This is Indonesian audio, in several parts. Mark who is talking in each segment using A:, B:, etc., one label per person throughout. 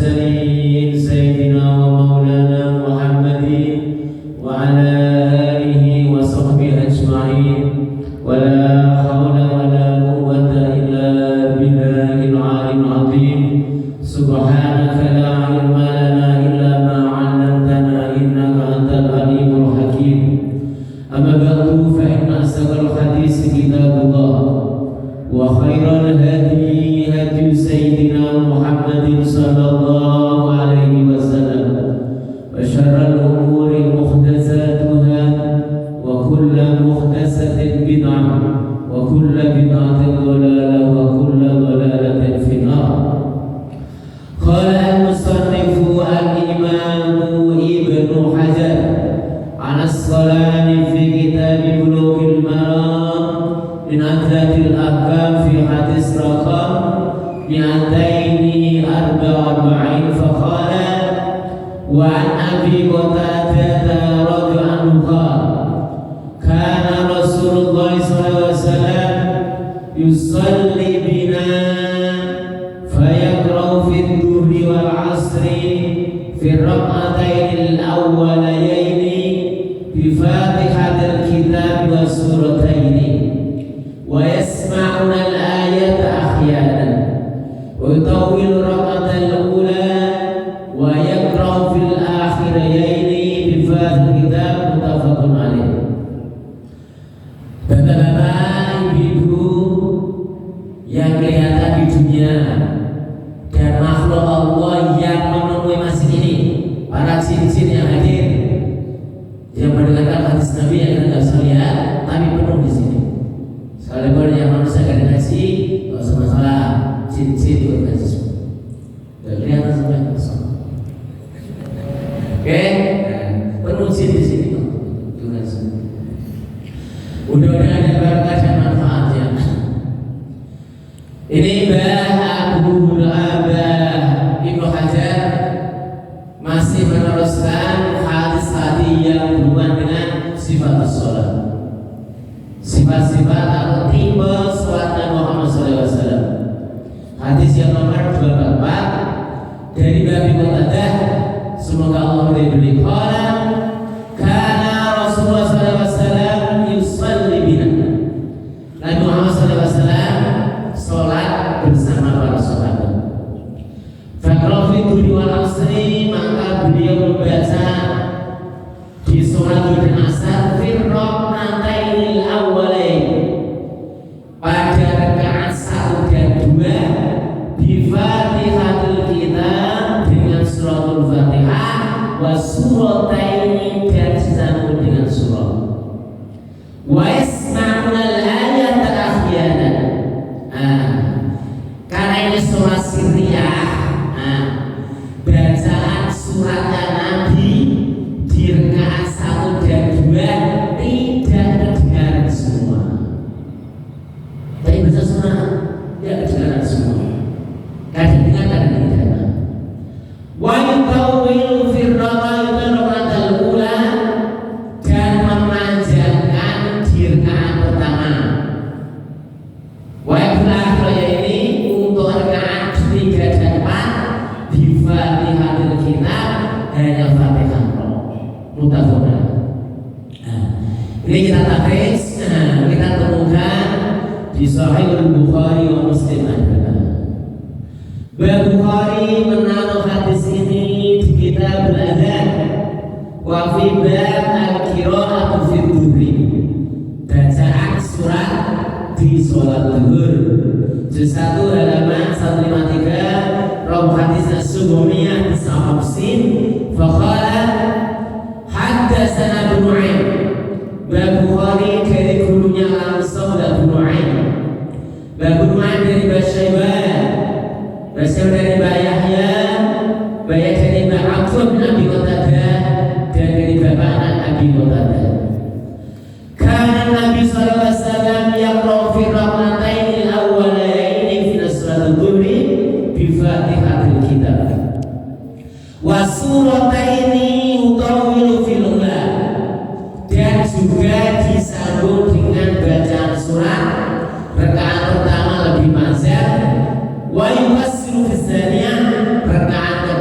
A: المرسلين سيدنا ومولانا محمد وعلى آله وصحبه أجمعين ولا حول ولا قوة إلا بالله العلي العظيم سبحانك لا علم لنا إلا ما علمتنا إنك أنت العليم الحكيم أما بعد فإن أصدق الحديث كتاب الله وخير الهدي هدي سيدنا محمد صلى الله عليه وسلم وشر الأمور محدثاتها وكل محدثة بدعة وكل بدعة ضلالة وكل ضلالة في النار. قال المصنف الإمام ابن حجر العسقلاني في كتاب بلوغ المرام من أدلة الأحكام في حديث رقم 244 فقال وعن أبي قتادة رضي الله عنه قال كان رسول الله صلى الله عليه وسلم يصلي بنا فيقرأ في الظهر والعصر في الركعتين الأوليين بفاتحة الكتاب والسورتين ويسمعون الآية أحيانا ويطول الركعة الأولى ويقرأ في الآخرين بفاتحة الكتاب متفق عليه. Bapak-bapak, ibu-ibu yang kelihatan di dunia dan makhluk Allah yang memenuhi masjid ini, para jin-jin yang hadir, yang mendengarkan hadis Nabi yang kita bisa lihat, tapi penuh di sini. Sekalipun yang manusia gak dikasih, gak usah masalah, jin-jin itu dikasih semua. Gak kelihatan sampai kosong. Oke, penuh jin di sini. Mudah-mudahan ada berkah dan manfaatnya. Ini Abu Hurairah Ibnu Hajar masih meneruskan hadis tadi yang berhubungan dengan sifat sholat, sifat-sifat atau tipe sholat Nabi Muhammad SAW. Hadis yang nomor 24 dari Abi Qatadah, semoga Allah meridhoi, qala kana Rasulullah SAW yusalli bina. Nabi Muhammad SAW sholat bersama para sahabat. Faqra fi dhuhri wal asri, maka beliau membaca di sholat zuhur dan asar fir rak'atainil awwalain, pada rakaat 1 dan 2 bi Fatihatul Kitab, dengan suratul Fatihah, wa surataini, dan disambung dengan surah, wa yasma'unal ayata ahyanan. Karena ini sholat sirriyah, bacaan suratnya Nabi di rakaat 1 dan 2 tidak kedengaran semua. Tapi baca surat tidak kedengaran semua. Kadang dengar, kadang tidak. Wa yutawwilu fi raka'atil ula, dan memanjangkan di rakaat pertama. Wa yaqra'u ini untuk rakaat 3 dan 4 di Fatihatul Kitab, hanya Fatihah. Mutafaqun. Ini kita takhris, kita temukan di Sahih Bukhari wa Muslim ada. Bukhari menaruh hadis ini di kitab al-adhan wa fi bab al-qira'atu fi dhuhri, bacaan surat di sholat zuhur, juz 1 halaman 153, rawi hadis as-Subhaniyah as-Sahafsin faqala haddatsana Ibnu Nu'aim. Bukhari dari gurunya langsung Ibnu Nu'aim, Ibnu Nu'aim dari Basyaibah, Basyaibah dari Yahya, Yahya dari Abdullah bin Abi Qatadah, dan dari bapak anak Abi Qatadah. Karena Nabi sallallahu alaihi wasallam yaqra'u fi rak'atainil awwalaini fi salatul dhuhri bi Fatihatil Kitab wa surataini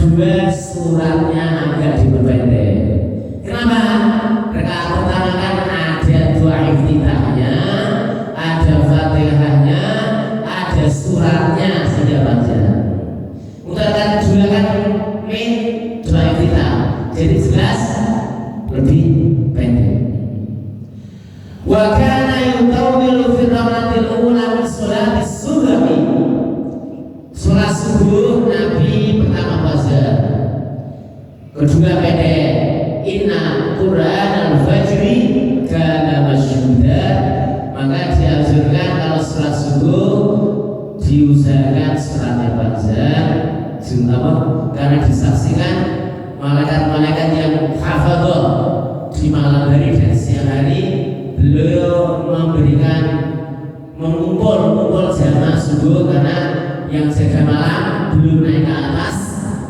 A: kedua suratnya agak diperpendek. Kenapa? Rakaat pertama kan ada doa iftitahnya, ada fatihahnya, ada suratnya sehingga panjang. Untuk rakaat kedua kan min doa iftitah, jadi jelas lebih pendek. Wa kana yutawwilu fi rakatil ula min sholatis subhi. Sholat subuh Nabi pertama fajar, kedua pendek. Inna Quran al-Fajri kana masyhuda, maka dianjurkan kalau sholat subuh diusahakan sholatnya panjang, karena disaksikan malaikat-malaikat yang hafadhah di malam hari dan siang hari. Beliau memberikan mengumpul jamaah subuh karena yang jaga malam belum naik ke atas,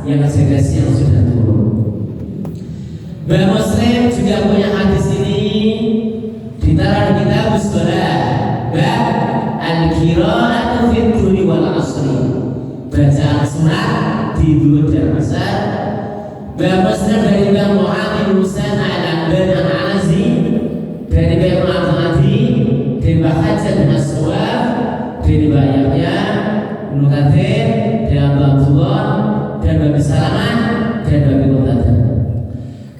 A: yang jaga siang sudah turun. Imam Muslim juga punya hadis ini ditaruh di kitab Shalah, bab al-qira'atu fid dhuhri wal 'ashri, bacaan surat di zuhur dan asar. Imam Muslim dari Imam Muhammad bin Husain al-Albani al-Anazi, dari Imam Al-Adi, dari Hajar bin Aswad, dari Yahya Ibnu Katsir, dari Abu Abdullah, dan Abi Salamah, dan Abi Qatadah.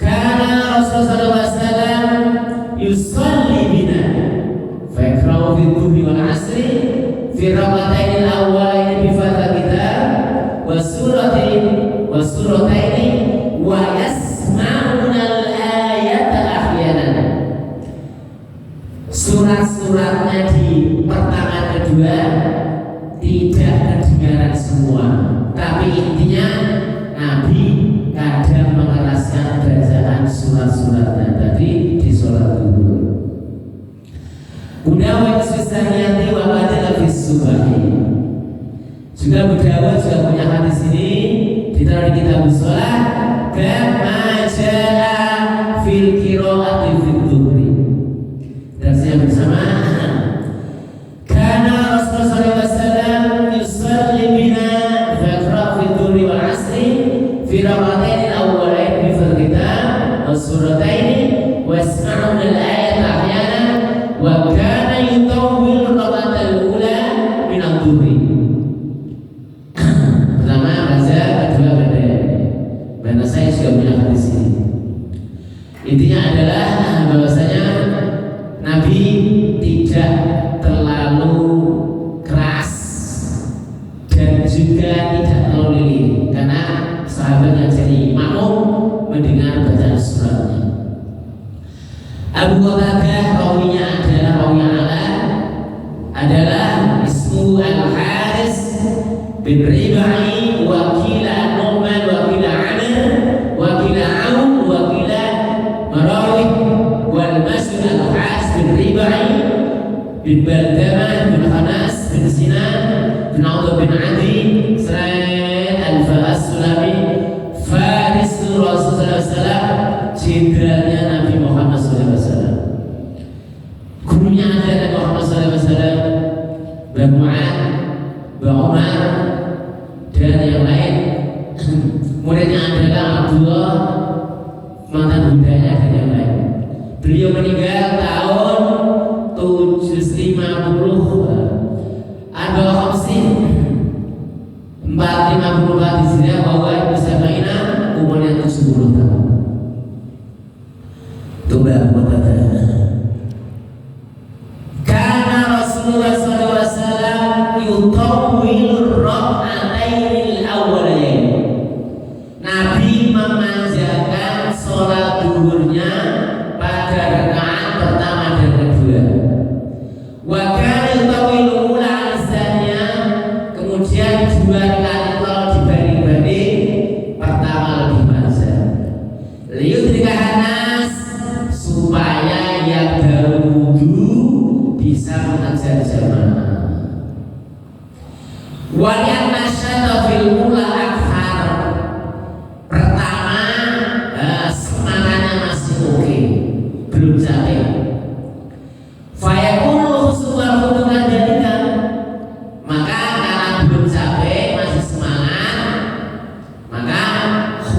A: Karena Rasulullah SAW yusalli bina fakrau fi dhuhri wal 'ashri fi rak'atayn al-awwalayn bi fathil kitab wa suratayn wa yasma'una al-ayata ahyanan. Surat-suratnya di pertama kedua tidak kedengaran semua, tapi intinya Nabi kadang mengeraskan bacaan surat-suratnya tadi di sholat zuhur. Budawi Susaniyati wa Badal fi Subahi. Juga Budawi juga punya hadis ini ditaruh di kitab sholat, kama jaa fil qira'ati fid dhuhri. Dan saya bersama karena Rasulullah SAW yusalli bina faqra fid dhuhri wal 'ashri fi rak'atayn al-awwalayn bi fathil kitab wa suratayn wa yasma'una al-ayata ahyanan wa kana yutawwil rak'atal ula min adh-dhuhri. Pertama baca, kedua pendek. Karena saya juga punya hadis ini. Intinya adalah bahwasanya Nabi tidak terlalu keras dan juga tidak terlalu lirih, karena sahabat yang jadi makmum mendengar bacaan suratnya. Abu Qatadah rawinya adalah ismu Al-Haris bin Ribai, wakila Nu'man, wakila Amr, wakila Aun, wakila Marawih, wal Mas'ud Al-Haris bin Ribai bin Baldamah bin Hanas bin Sinan bin Audh bin Adi Sa'id Al-Fahas Sulami, Faris Rasulullah SAW, jenderalnya Nabi Muhammad SAW. Gurunya adalah Muhammad SAW, Mbah Mu'ad, Mbah Umar, dan yang lain. Muridnya adalah Abdullah, mantan budanya, dan yang lain. Beliau meninggal tahun 750 454 Hijriah, bahwa Ibu Sabaina umurnya 70 tahun.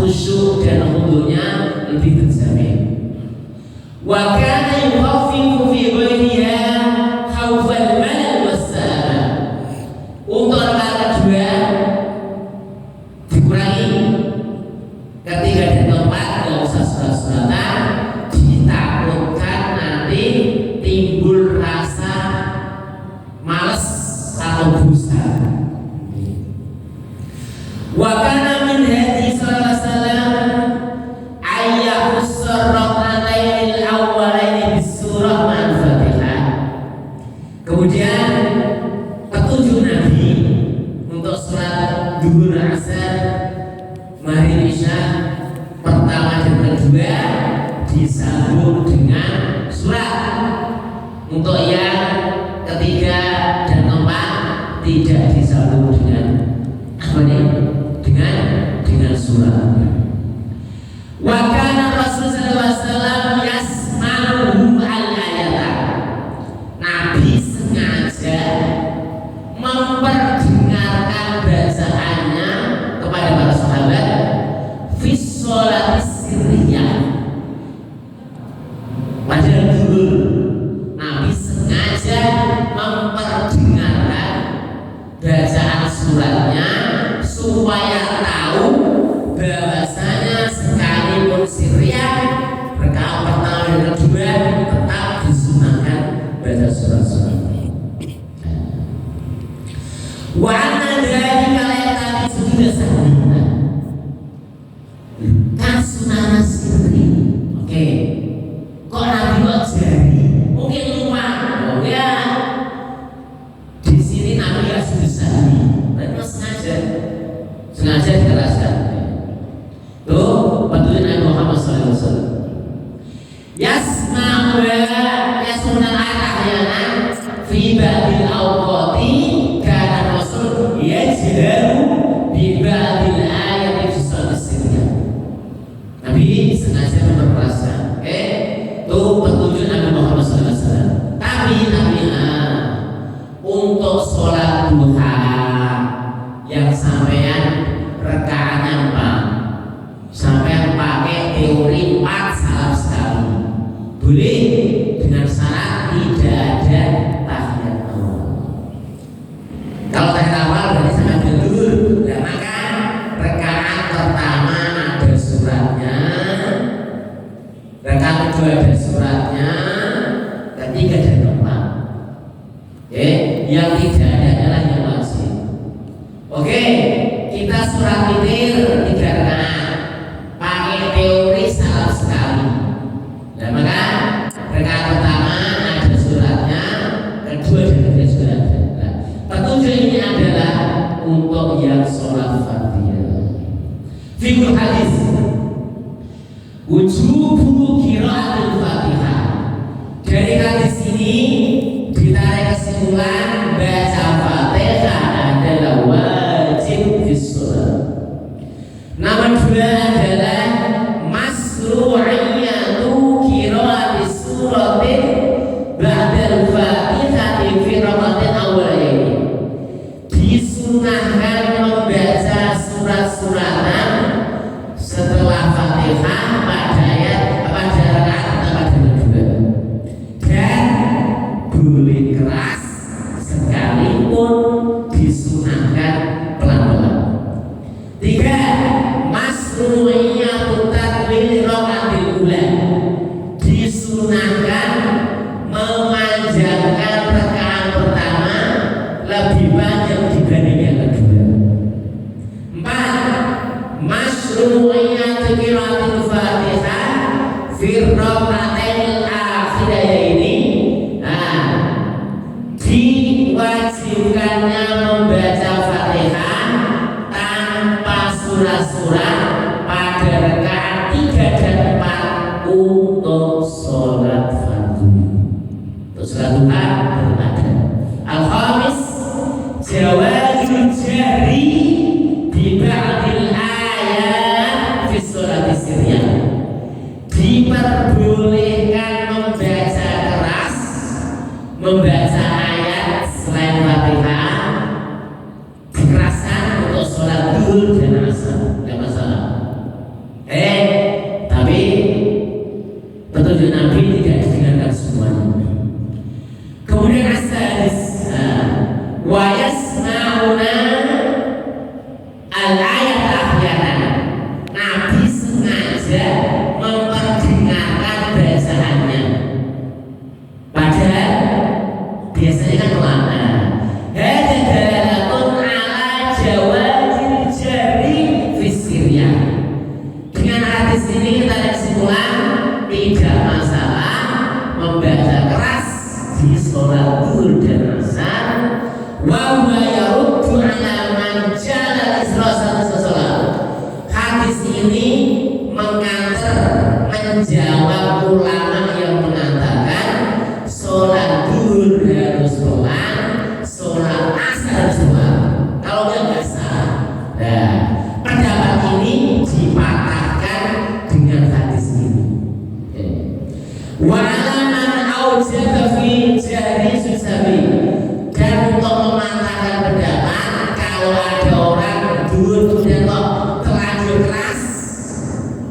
A: khusyuk dan hudurnya lebih terjamin. Wa kana yukhaffifu fi ghairiha khawfal mal wassalam. Untuk rakaat kedua dikurangi ketika di tempat nggak usah surat-suratan, ditakutkan nanti timbul rasa malas atau bosan. Wa kana min hadi sallallahu alaihi wasallam ayyahus rak'atayn al-awwalayn bisurah al-Fatihah. Kemudian petunjuk Nabi untuk sholat duhur, asar, maghrib, isya pertama dan kedua disambung dengan surat. Untuk yang ketiga dan keempat tidak disambung dengan apa nih? Dengan surat. Wa kana Rasul sallallahu alaihi wasallam yasma'u al-ayata. Nabi sengaja memperdengarkan bacaannya kepada para sahabat fi sholati sirriyah. Padahal dulu Nabi sengaja memperdengarkan bacaan suratnya supaya tahu bahwasanya sekalipun sirriyah rakaat pertama dan kedua tetap disunahkan baca surat-surat. Wa anna dzalika la yaqtadi sujuda sahwi. Kan sunah sirri. Oke. Kok Nabi kok jari? Mungkin lupa. Oh ya. Di sini Nabi ya sujud sahwi. Berarti sengaja dikeraskan. Tuh petunjuk Nabi Muhammad SAW. Yasma'u yasma'ul ayat fi ba'dil awqati kana Rasul yajharu bi ba'dil ayat fi shalat sirriyah. Nabi sengaja memperkeraskan. Tuh petunjuk Nabi Muhammad SAW. Tapi untuk sholat duha yang sampean rakaatnya 4, sampean pakai teori 4 salam sekali, boleh dengan syarat tidak ada tahiyat awal. Kalau tahiyat awal berarti sampai dulu, dan maka rakaat pertama ada suratnya, rakaat kedua ada suratnya, ketiga dan keempat. Yang tidak ada adalah yang wajib. Oke, kita surat witir 3 rakaat, pakai teori salam sekali. Dan maka rakaat pertama ada suratnya, kedua dan ketiga sudah ada. Petunjuk ini adalah untuk yang sholat Fatihah. Fikul hadis wujubu qiraatul Fatihah. Dari hadis ini ditarik kesimpulan baca Fatihah adalah wajib di sholat. Nomor 2 adalah masru'iyatu qira'ati suratin ba'dal Fatihah fi rakatain awwalain. Disunahkan membaca surat-suratan setelah Fatihah pada rakaat pertama dan kedua. Dan boleh keras sekalipun disunahkan pelan-pelan. 3. Masru'iyatu tatwil rakaatil ula. Disunahkan memanjangkan rakaat pertama lebih banyak dibanding yang kedua. 4. Masru'iyatu qiraatil Fatihah fi rakaatil akhiraini. Diwajibkannya membaca Fatihah tanpa surat-surat pada rakaat 3 dan 4 untuk sholat fardu. Untuk sholat duha berbeda. Al-khamis jawazul jahri bi ba'dil ayat fi sholat sirriyah. Diperbolehkan membaca keras, membaca ayat selain Fatihah dikeraskan untuk sholat duhur dan asar, tidak masalah. menjawab ulama yang mengatakan sholat duhur harus pelan, sholat asar harus pelan. Kalau nggak sah. Nah, pendapat ini dipatahkan dengan hadis ini. Wa'alaman aujaba fi jari susabi. Dan untuk mematahkan pendapat, kalau ada orang duhur kemudian kok terlanjur keras,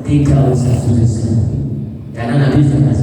A: tidak usah susah, karena Nabi sudah